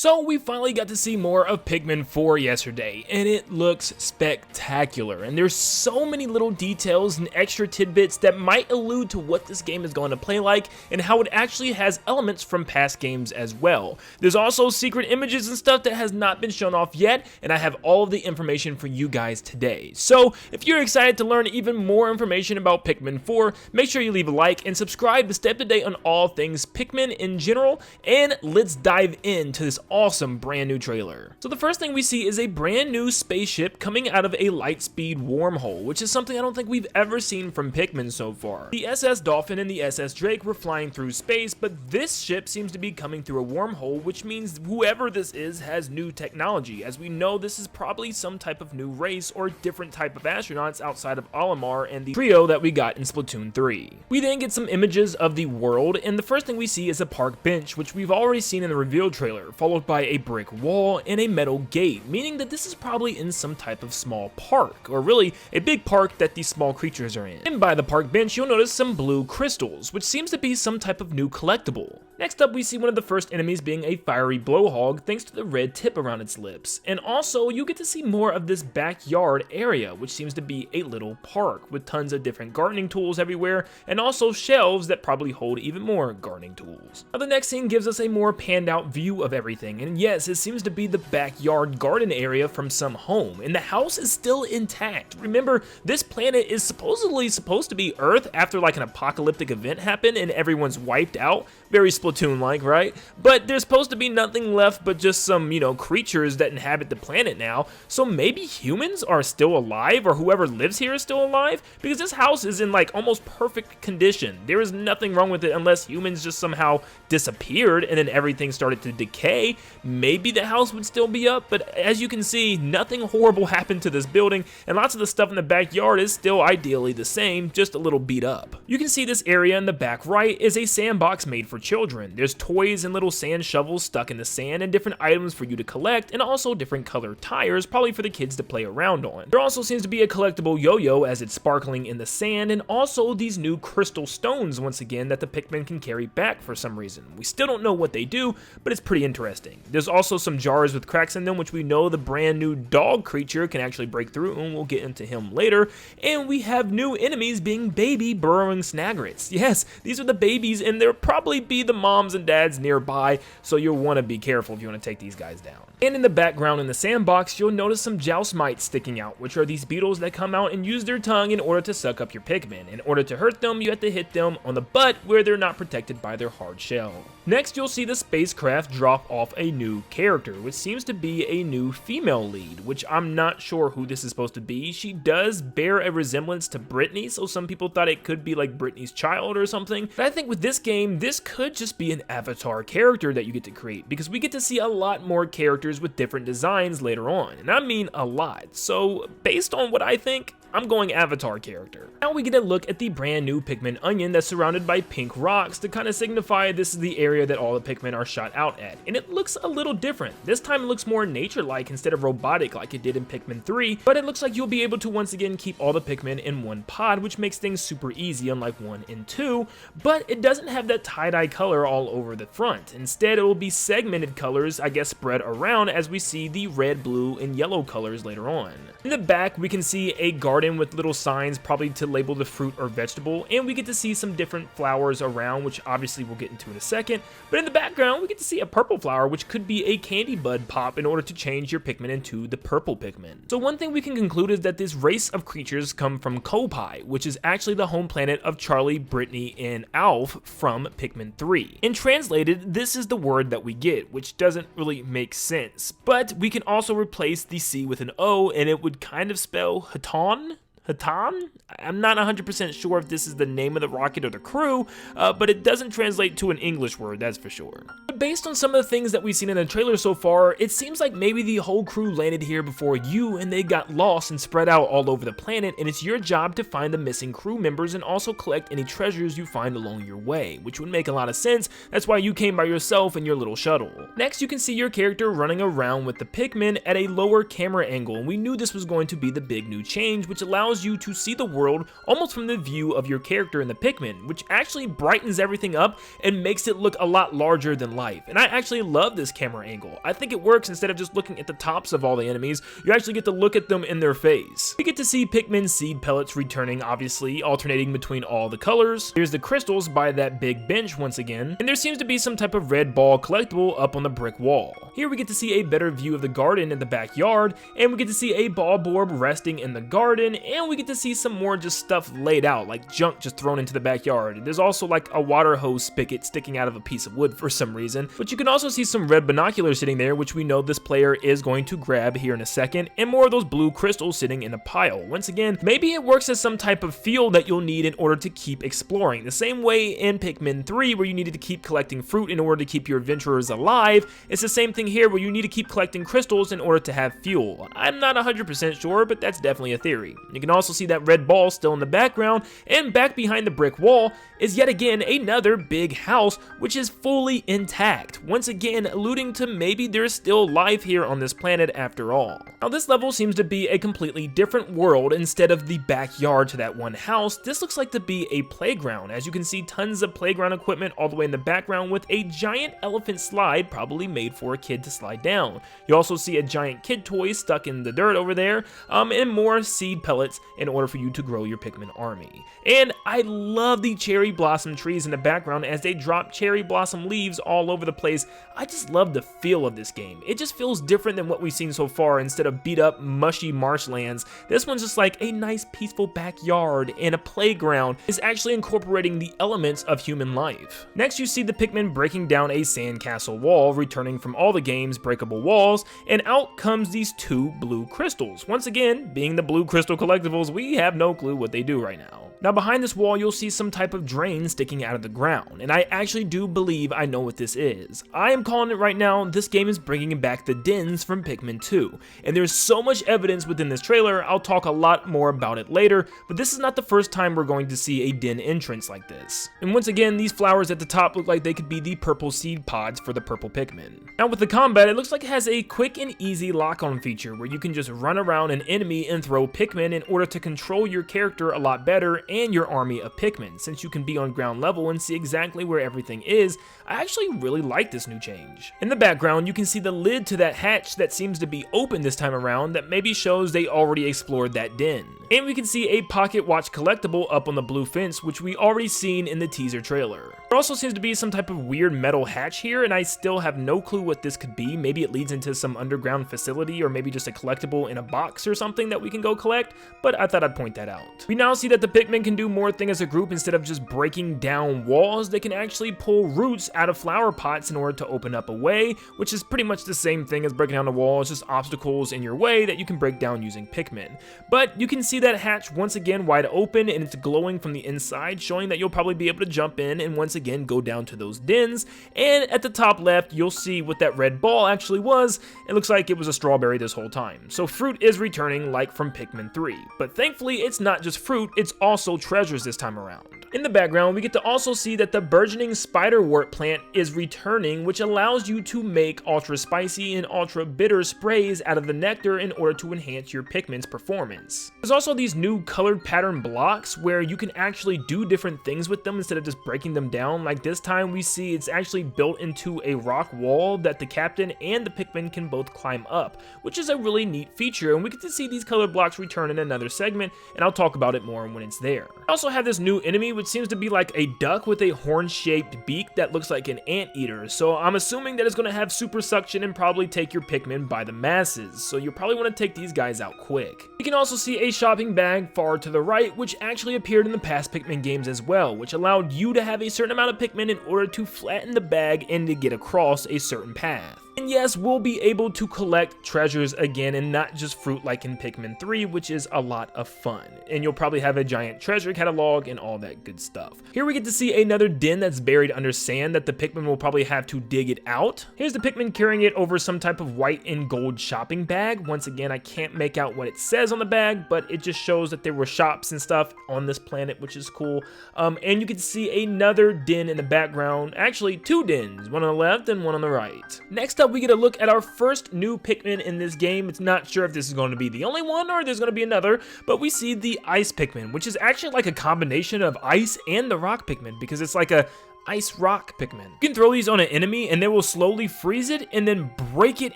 So we finally got to see more of Pikmin 4 yesterday, and it looks spectacular, and there's so many little details and extra tidbits that might allude to what this game is going to play like, and how it actually has elements from past games as well. There's also secret images and stuff that has not been shown off yet, and I have all of the information for you guys today. So if you're excited to learn even more information about Pikmin 4, make sure you leave a like and subscribe to stay up to date on all things Pikmin in general, and let's dive into this awesome brand new trailer. So the first thing we see is a brand new spaceship coming out of a light speed wormhole, which is something I don't think we've ever seen from Pikmin so far. The SS Dolphin and the SS Drake were flying through space, but this ship seems to be coming through a wormhole, which means whoever this is has new technology, as we know this is probably some type of new race or different type of astronauts outside of Olimar and the trio that we got in Splatoon 3. We then get some images of the world, and the first thing we see is a park bench, which we've already seen in the reveal trailer, followed by a brick wall and a metal gate, meaning that this is probably in some type of small park, or really a big park that these small creatures are in. And by the park bench, you'll notice some blue crystals, which seems to be some type of new collectible. Next up, we see one of the first enemies being a fiery blowhog thanks to the red tip around its lips. And also, you get to see more of this backyard area, which seems to be a little park with tons of different gardening tools everywhere, and also shelves that probably hold even more gardening tools. Now, the next scene gives us a more panned out view of everything, and yes, it seems to be the backyard garden area from some home, and the house is still intact. Remember, this planet is supposedly supposed to be Earth after like an apocalyptic event happened and everyone's wiped out. Very Splatoon-like, right? But there's supposed to be nothing left but just some, creatures that inhabit the planet now. So maybe humans are still alive, or whoever lives here is still alive? Because this house is in like almost perfect condition. There is nothing wrong with it unless humans just somehow disappeared and then everything started to decay. Maybe the house would still be up, but as you can see, nothing horrible happened to this building, and lots of the stuff in the backyard is still ideally the same, just a little beat up. You can see this area in the back right is a sandbox made for children. There's toys and little sand shovels stuck in the sand and different items for you to collect, and also different colored tires, probably for the kids to play around on. There also seems to be a collectible yo-yo as it's sparkling in the sand, and also these new crystal stones once again that the Pikmin can carry back for some reason. We still don't know what they do, but it's pretty interesting. There's also some jars with cracks in them, which we know the brand new dog creature can actually break through, and we'll get into him later. And we have new enemies being baby burrowing snagrets. Yes, these are the babies, and they'll probably be the moms and dads nearby, so you'll want to be careful if you want to take these guys down. And in the background in the sandbox, you'll notice some joust mites sticking out, which are these beetles that come out and use their tongue in order to suck up your Pikmin. In order to hurt them, you have to hit them on the butt where they're not protected by their hard shell. Next, you'll see the spacecraft drop off a new character, which seems to be a new female lead, which I'm not sure who this is supposed to be. She does bear a resemblance to Brittany, so some people thought it could be like Brittany's child or something. But I think with this game, this could just be an avatar character that you get to create, because we get to see a lot more characters with different designs later on, and I mean a lot. So based on what I think, I'm going avatar character. Now we get a look at the brand new Pikmin onion that's surrounded by pink rocks to kind of signify this is the area that all the Pikmin are shot out at. And it looks a little different. This time it looks more nature-like instead of robotic like it did in Pikmin 3, but it looks like you'll be able to once again keep all the Pikmin in one pod, which makes things super easy unlike 1 and 2, but it doesn't have that tie-dye color all over the front. Instead, it will be segmented colors, I guess, spread around as we see the red, blue, and yellow colors later on. In the back, we can see a garden with little signs probably to label the fruit or vegetable, and we get to see some different flowers around, which obviously we'll get into in a second. But in the background, we get to see a purple flower, which could be a candy bud pop in order to change your Pikmin into the purple Pikmin. So one thing we can conclude is that this race of creatures come from Kopai, which is actually the home planet of Charlie, Brittany, and Alf from Pikmin 3. And translated, this is the word that we get, which doesn't really make sense. But we can also replace the C with an O, and it would kind of spell Hatan? Hatan? I'm not 100% sure if this is the name of the rocket or the crew, but it doesn't translate to an English word, that's for sure. But based on some of the things that we've seen in the trailer so far, it seems like maybe the whole crew landed here before you and they got lost and spread out all over the planet, and it's your job to find the missing crew members and also collect any treasures you find along your way, which would make a lot of sense. That's why you came by yourself in your little shuttle. Next, you can see your character running around with the Pikmin at a lower camera angle, and we knew this was going to be the big new change, which allows allows you to see the world almost from the view of your character in the Pikmin, which actually brightens everything up and makes it look a lot larger than life. And I actually love this camera angle. I think it works. Instead of just looking at the tops of all the enemies, you actually get to look at them in their face. We get to see Pikmin seed pellets returning, obviously, alternating between all the colors. Here's the crystals by that big bench once again, and there seems to be some type of red ball collectible up on the brick wall. Here we get to see a better view of the garden in the backyard, and we get to see a ball bulb resting in the garden, and we get to see some more just stuff laid out, like junk just thrown into the backyard. There's also like a water hose spigot sticking out of a piece of wood for some reason, but you can also see some red binoculars sitting there, which we know this player is going to grab here in a second, and more of those blue crystals sitting in a pile. Once again, maybe it works as some type of field that you'll need in order to keep exploring. The same way in Pikmin 3 where you needed to keep collecting fruit in order to keep your adventurers alive, it's the same thing here where you need to keep collecting crystals in order to have fuel. I'm not 100% sure, but that's definitely a theory. You can also see that red ball still in the background, and back behind the brick wall is yet again another big house which is fully intact, once again alluding to maybe there's still life here on this planet after all. Now this level seems to be a completely different world. Instead of the backyard to that one house, this looks like to be a playground. As you can see, tons of playground equipment all the way in the background with a giant elephant slide probably made for a kid to slide down. You also see a giant kid toy stuck in the dirt over there, and more seed pellets in order for you to grow your Pikmin army. And I love the cherry blossom trees in the background as they drop cherry blossom leaves all over the place. I just love the feel of this game. It just feels different than what we've seen so far. Instead of beat up mushy marshlands, this one's just like a nice peaceful backyard and a playground. Is actually incorporating the elements of human life. Next you see the Pikmin breaking down a sandcastle wall, returning from all the game's breakable walls, and out comes these two blue crystals. Once again, being the blue crystal collectibles, we have no clue what they do right now. Now behind this wall you'll see some type of drain sticking out of the ground, and I actually do believe I know what this is. I am calling it right now. This game is bringing back the dens from Pikmin 2, and there's so much evidence within this trailer. I'll talk a lot more about it later, but this is not the first time we're going to see a den entrance like this. And once again, these flowers at the top look like they could be the purple seed pods for the purple Pikmin. Now with the combat, it looks like it has a quick and easy lock-on feature where you can just run around an enemy and throw Pikmin in order to control your character a lot better and your army of Pikmin. Since you can be on ground level and see exactly where everything is, I actually really like this new change. In the background, you can see the lid to that hatch that seems to be open this time around, that maybe shows they already explored that den. And we can see a pocket watch collectible up on the blue fence, which we already seen in the teaser trailer. There also seems to be some type of weird metal hatch here, and I still have no clue what this could be. Maybe it leads into some underground facility, or maybe just a collectible in a box or something that we can go collect, but I thought I'd point that out. We now see that the Pikmin can do more things as a group. Instead of just breaking down walls, they can actually pull roots out of flower pots in order to open up a way, which is pretty much the same thing as breaking down a wall. It's just obstacles in your way that you can break down using Pikmin. But you can see that hatch once again wide open, and it's glowing from the inside, showing that you'll probably be able to jump in and once again go down to those dens. And at the top left, you'll see what that red ball actually was. It looks like it was a strawberry this whole time. So fruit is returning like from Pikmin 3. But thankfully, it's not just fruit, it's also treasures this time around. In the background, we get to also see that the burgeoning spiderwort plant is returning, which allows you to make ultra spicy and ultra bitter sprays out of the nectar in order to enhance your Pikmin's performance. There's also these new colored pattern blocks where you can actually do different things with them instead of just breaking them down. Like this time we see it's actually built into a rock wall that the captain and the Pikmin can both climb up, which is a really neat feature, and we get to see these colored blocks return in another segment, and I'll talk about it more when it's there. I also have this new enemy which seems to be like a duck with a horn-shaped beak that looks like an anteater, so I'm assuming that it's going to have super suction and probably take your Pikmin by the masses, so you'll probably want to take these guys out quick. You can also see a shopping bag far to the right, which actually appeared in the past Pikmin games as well, which allowed you to have a certain amount of Pikmin in order to flatten the bag and to get across a certain path. And yes, we'll be able to collect treasures again and not just fruit like in Pikmin 3, which is a lot of fun. And you'll probably have a giant treasure catalog and all that good stuff. Here we get to see another den that's buried under sand that the Pikmin will probably have to dig it out. Here's the Pikmin carrying it over some type of white and gold shopping bag. Once again, I can't make out what it says on the bag, but it just shows that there were shops and stuff on this planet, which is cool. And you can see another den in the background. Actually, two dens, one on the left and one on the right. Next up, up, we get a look at our first new Pikmin in this game. It's not sure if this is going to be the only one or there's going to be another, but we see the Ice Pikmin, which is actually like a combination of Ice and the Rock Pikmin, because it's like a Ice Rock Pikmin. You can throw these on an enemy and they will slowly freeze it and then break it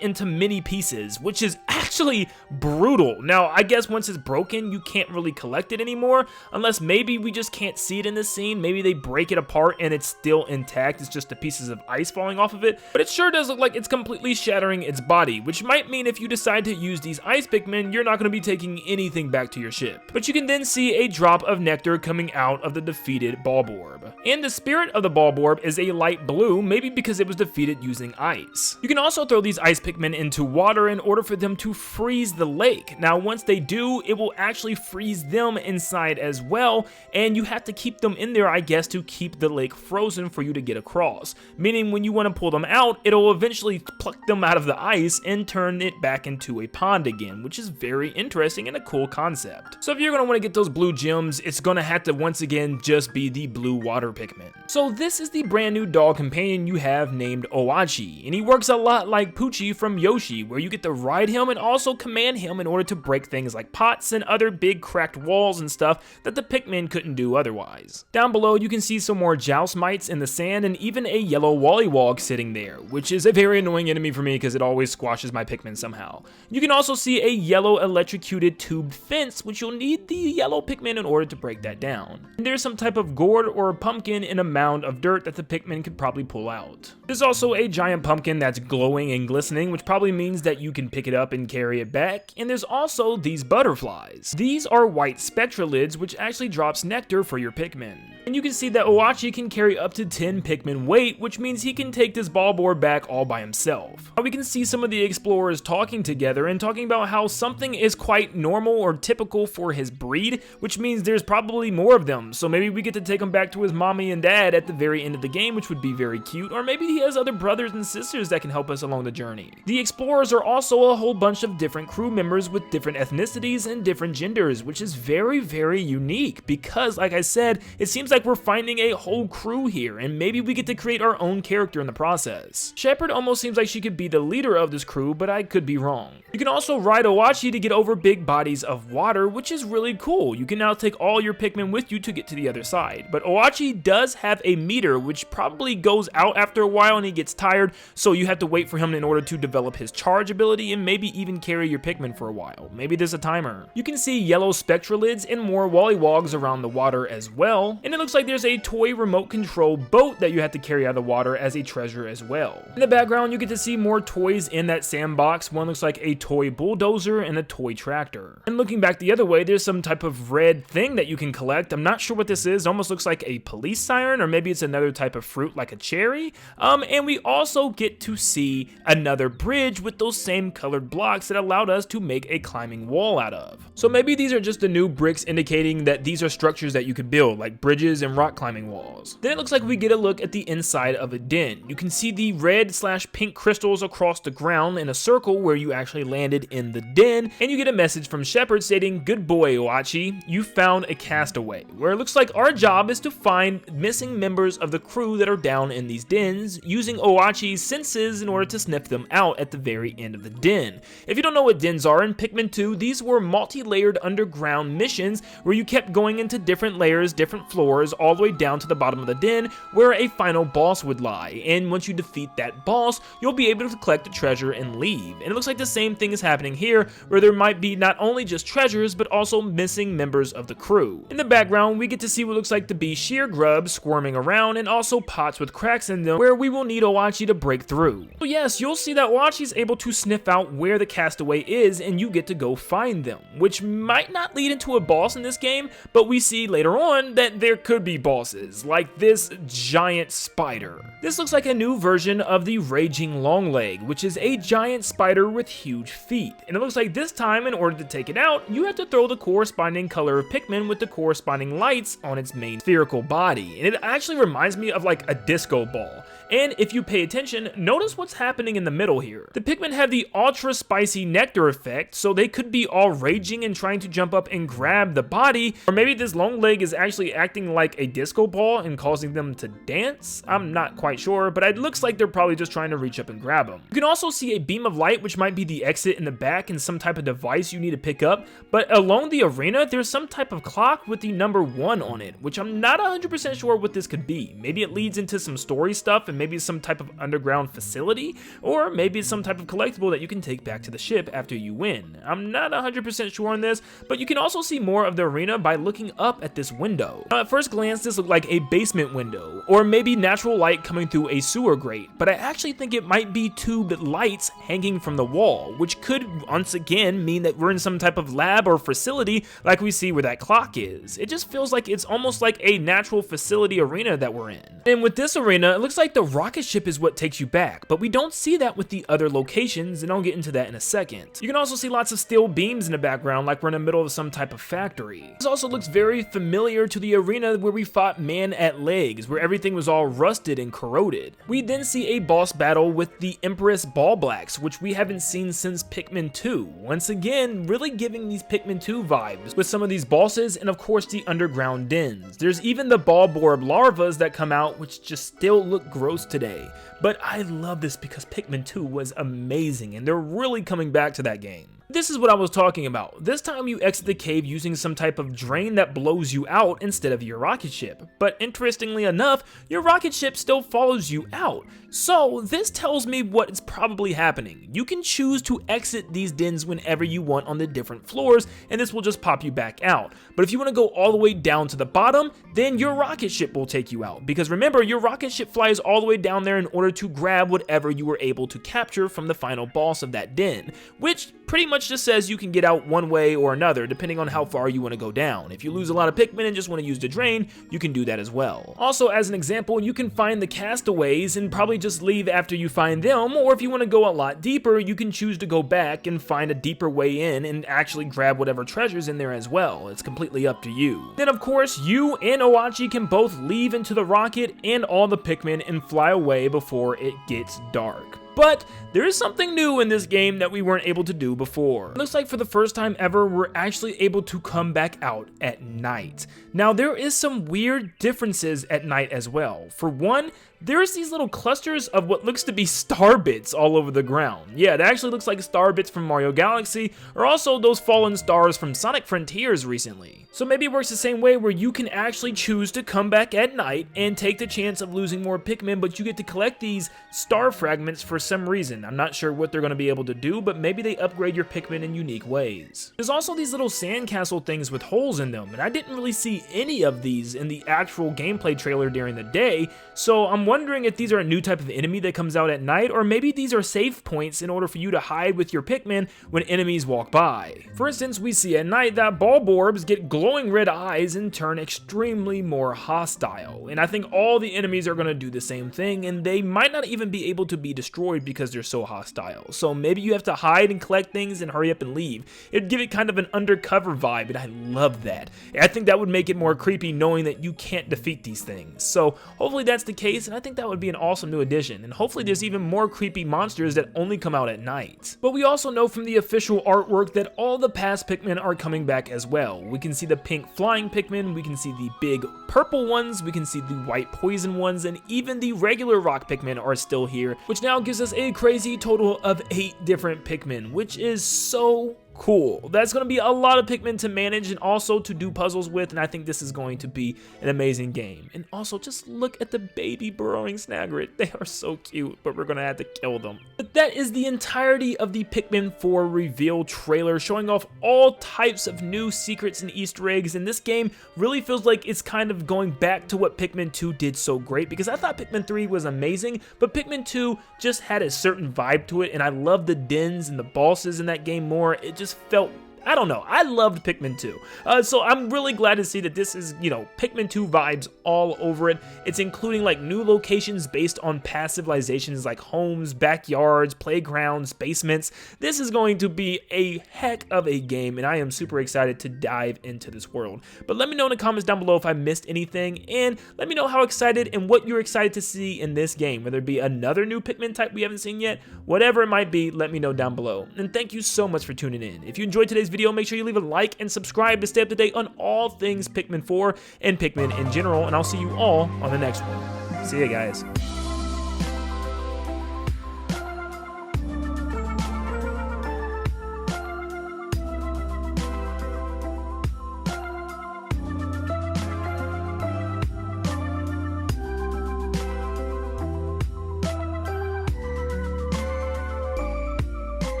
into many pieces, which is actually brutal. Now, I guess once it's broken, you can't really collect it anymore, unless maybe we just can't see it in this scene. Maybe they break it apart and it's still intact. It's just the pieces of ice falling off of it, but it sure does look like it's completely shattering its body, which might mean if you decide to use these Ice Pikmin, you're not going to be taking anything back to your ship. But you can then see a drop of nectar coming out of the defeated Bulborb. And the spirit of the Bulborb is a light blue, maybe because it was defeated using ice. You can also throw these Ice Pikmin into water in order for them to freeze the lake. Now, once they do, it will actually freeze them inside as well, and you have to keep them in there, I guess, to keep the lake frozen for you to get across. Meaning when you want to pull them out, it'll eventually pluck them out of the ice and turn it back into a pond again, which is very interesting and a cool concept. So if you're going to want to get those blue gems, it's going to have to once again just be the blue water Pikmin. So this is the brand new dog companion you have named Oatchi, and he works a lot like Poochie from Yoshi, where you get to ride him and also command him in order to break things like pots and other big cracked walls and stuff that the Pikmin couldn't do otherwise. Down below you can see some more Joust mites in the sand and even a yellow Wollywog sitting there, which is a very annoying enemy for me because it always squashes my Pikmin somehow. You can also see a yellow electrocuted tubed fence, which you'll need the yellow Pikmin in order to break that down. And there's some type of gourd or pumpkin in a mound of dirt that the Pikmin could probably pull out. There's also a giant pumpkin that's glowing and glistening, which probably means that you can pick it up and carry it back. And there's also these butterflies. These are white spectralids, which actually drops nectar for your Pikmin. And you can see that Oatchi can carry up to 10 Pikmin weight, which means he can take this Bulborb back all by himself. Now we can see some of the explorers talking together and talking about how something is quite normal or typical for his breed, which means there's probably more of them. So maybe we get to take him back to his mommy and dad at the very end of the game, which would be very cute, or maybe he has other brothers and sisters that can help us along the journey. The explorers are also a whole bunch of different crew members with different ethnicities and different genders, which is very, very unique because, like I said, it seems like we're finding a whole crew here, and maybe we get to create our own character in the process. Shepard almost seems like she could be the leader of this crew, but I could be wrong. You can also ride Oatchi to get over big bodies of water, which is really cool. You can now take all your Pikmin with you to get to the other side, but Oatchi does have a meter, which probably goes out after a while and he gets tired, so you have to wait for him in order to develop his charge ability and maybe even carry your Pikmin for a while. Maybe there's a timer. You can see yellow spectralids and more Wollywogs around the water as well, and it looks like there's a toy remote control boat that you have to carry out of the water as a treasure as well. In the background you get to see more toys in that sandbox. One looks like a toy bulldozer and a toy tractor. And looking back the other way, there's some type of red thing that you can collect. I'm not sure what this is. It almost looks like a police siren, or maybe it's another type of fruit like a cherry. And we also get to see another bridge with those same colored blocks that allowed us to make a climbing wall out of. So maybe these are just the new bricks indicating that these are structures that you could build, like bridges and rock climbing walls. Then it looks like we get a look at the inside of a den. You can see the red/pink crystals across the ground in a circle where you actually landed in the den, and you get a message from Shepard stating, "Good boy, Oatchi, you found a castaway," where it looks like our job is to find missing members of the crew that are down in these dens, using Oatchi's senses in order to sniff them out at the very end of the den. If you don't know what dens are, in Pikmin 2, these were multi-layered underground missions where you kept going into different layers, different floors, all the way down to the bottom of the den where a final boss would lie, and once you defeat that boss, you'll be able to collect the treasure and leave. And it looks like the same thing is happening here, where there might be not only just treasures, but also missing members of the crew. In the background, we get to see what looks like to be sheer grubs squirming around, and also pots with cracks in them where we will need Oatchi to break through. So yes, you'll see that Oatchi's able to sniff out where the castaway is, and you get to go find them, which might not lead into a boss in this game, but we see later on that there could be bosses, like this giant spider. This looks like a new version of the Raging Longleg, which is a giant spider with huge feet. And it looks like this time, in order to take it out, you have to throw the corresponding color of Pikmin with the corresponding lights on its main spherical body. And it actually reminds me of like a disco ball. And if you pay attention, notice what's happening in the middle here. The Pikmin have the ultra spicy nectar effect, so they could be all raging and trying to jump up and grab the body, or maybe this long leg is actually acting like a disco ball and causing them to dance. I'm not quite quite sure, but it looks like they're probably just trying to reach up and grab them. You can also see a beam of light, which might be the exit in the back and some type of device you need to pick up, but along the arena, there's some type of clock with the number 1 on it, which I'm not 100% sure what this could be. Maybe it leads into some story stuff and maybe some type of underground facility, or maybe it's some type of collectible that you can take back to the ship after you win. I'm not 100% sure on this, but you can also see more of the arena by looking up at this window. Now, at first glance, this looked like a basement window, or maybe natural light coming through a sewer grate, but I actually think it might be tube lights hanging from the wall, which could once again mean that we're in some type of lab or facility like we see where that clock is. It just feels like it's almost like a natural facility arena that we're in. And with this arena, it looks like the rocket ship is what takes you back, but we don't see that with the other locations, and I'll get into that in a second. You can also see lots of steel beams in the background like we're in the middle of some type of factory. This also looks very familiar to the arena where we fought Man at Legs, where everything was all rusted and corroded. We then see a boss battle with the Empress Ball Blacks, which we haven't seen since Pikmin 2. Once again, really giving these Pikmin 2 vibes with some of these bosses and of course the underground dens. There's even the ball borb larvas that come out, which just still look gross today. But I love this because Pikmin 2 was amazing and they're really coming back to that game. This is what I was talking about. This time you exit the cave using some type of drain that blows you out instead of your rocket ship. But interestingly enough, your rocket ship still follows you out. So this tells me what is probably happening. You can choose to exit these dens whenever you want on the different floors, and this will just pop you back out. But if you want to go all the way down to the bottom, then your rocket ship will take you out. Because remember, your rocket ship flies all the way down there in order to grab whatever you were able to capture from the final boss of that den, which pretty much just says you can get out one way or another depending on how far you want to go down. If you lose a lot of Pikmin and just want to use the drain, you can do that as well. Also, as an example, you can find the castaways and probably just leave after you find them, or if you want to go a lot deeper, you can choose to go back and find a deeper way in and actually grab whatever treasures in there as well. It's completely up to you. Then of course, you and Oatchi can both leave into the rocket and all the Pikmin and fly away before it gets dark. But there is something new in this game that we weren't able to do before. It looks like for the first time ever, we're actually able to come back out at night. Now, there is some weird differences at night as well. For one, there's these little clusters of what looks to be star bits all over the ground. Yeah, it actually looks like star bits from Mario Galaxy, or also those fallen stars from Sonic Frontiers recently. So maybe it works the same way where you can actually choose to come back at night and take the chance of losing more Pikmin, but you get to collect these star fragments for some reason. I'm not sure what they're going to be able to do, but maybe they upgrade your Pikmin in unique ways. There's also these little sandcastle things with holes in them, and I didn't really see any of these in the actual gameplay trailer during the day, so I'm wondering if these are a new type of enemy that comes out at night, or maybe these are save points in order for you to hide with your Pikmin when enemies walk by. For instance, we see at night that ball borbs get glowing red eyes and turn extremely more hostile, and I think all the enemies are going to do the same thing, and they might not even be able to be destroyed because they're so hostile. So maybe you have to hide and collect things and hurry up and leave. It'd give it kind of an undercover vibe, and I love that. I think that would make it more creepy knowing that you can't defeat these things. So hopefully that's the case, and I think that would be an awesome new addition, and hopefully there's even more creepy monsters that only come out at night. But we also know from the official artwork that all the past Pikmin are coming back as well. We can see the pink flying Pikmin, we can see the big purple ones, we can see the white poison ones, and even the regular rock Pikmin are still here, which now gives us a crazy total of 8 different Pikmin, which is so cool. That's going to be a lot of Pikmin to manage and also to do puzzles with, and I think this is going to be an amazing game. And also, just look at the baby burrowing Snagrit. They are so cute, but we're going to have to kill them. But that is the entirety of the Pikmin 4 reveal trailer, showing off all types of new secrets and Easter eggs, and this game really feels like it's kind of going back to what Pikmin 2 did so great, because I thought Pikmin 3 was amazing, but Pikmin 2 just had a certain vibe to it, and I love the dens and the bosses in that game more. It just felt, I don't know, I loved Pikmin 2. So I'm really glad to see that this is, you know, Pikmin 2 vibes all over it. It's including like new locations based on past civilizations like homes, backyards, playgrounds, basements. This is going to be a heck of a game, and I am super excited to dive into this world. But let me know in the comments down below if I missed anything, and let me know how excited and what you're excited to see in this game, whether it be another new Pikmin type we haven't seen yet, whatever it might be, let me know down below. And thank you so much for tuning in. If you enjoyed today's video, make sure you leave a like and subscribe to stay up to date on all things Pikmin 4 and Pikmin in general, and I'll see you all on the next one. See ya, guys.